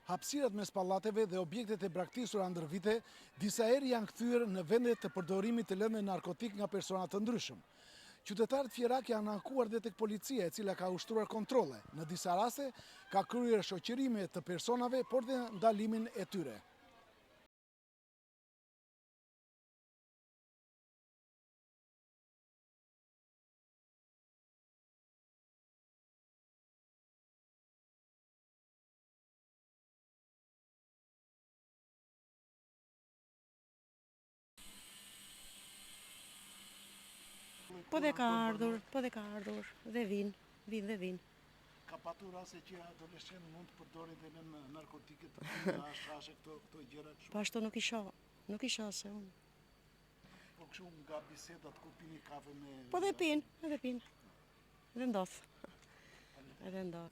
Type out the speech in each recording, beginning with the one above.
Hapësirat mes pallateve dhe objektet e braktisura ndër vite, disa herë janë kthyer në vende të përdorimit të lëndë narkotik nga persona të ndryshëm. Qytetarët Fjerak janë ankuar dhe tek policia, e cila ka ushtruar kontrolle. Në disa raste ka kryer shoqërime të personave, por dhe ndalimin e tyre. Po dhe ka ardhur, dhe vinë. Ka patur raste që adoleshentë mund të përdorin dhe në narkotike të hashashe këto gjëra kështu. Po ashtu nuk isha se unë. Po kështu nga bisedat ku pini kafe me... Po dhe pinë. Edhe ndodh.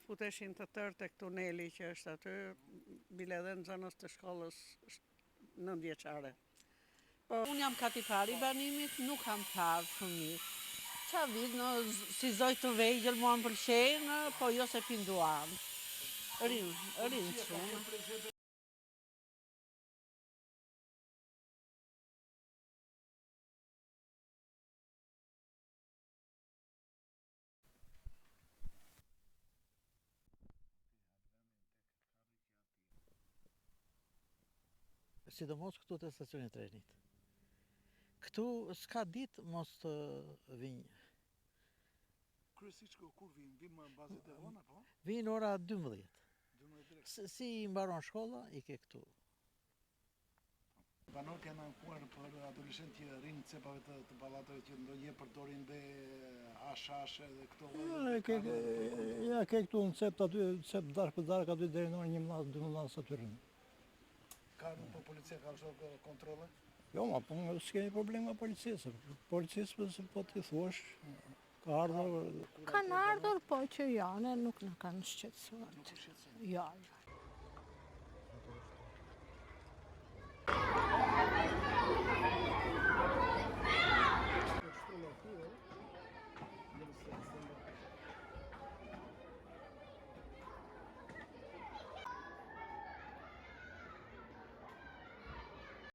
Futeshin të tërë tek tuneli që është aty, bile edhe në zonës të shkollës 9 vjeçare. Unë jam katipari banimit, nuk kam parë fëmijë. Qa vitë, si zoj të vegjël mua më pëlqejnë, po jo se pinduam. Rinë shumë. Sidomos këtu të stacionit trenit. Këtu s'ka ditë mos të vinjë. Kryesisht kur vinë? Vinë më bazet e vona, po? Vinë ora 12. 12 Si mbaron shkolla, i ke këtu. Banorët janë ankuar për adoleshentë që rinë në cepave të pallateve që ndonjëherë përdorin dhe hashashe dhe këto lloje. Ja ke këtu në cep aty, cep darkë për darkë aty deri në orën 11-12 aty rrinë. Ka në po policia ka vështirë kontrolle? Jo, ma po s'keni problem me policisë. Policisë po t'i thuash, ka ardhur. Kanë ardhur, po që janë, nuk në kanë shqetësuar. Nuk u shqetësojnë. Ja.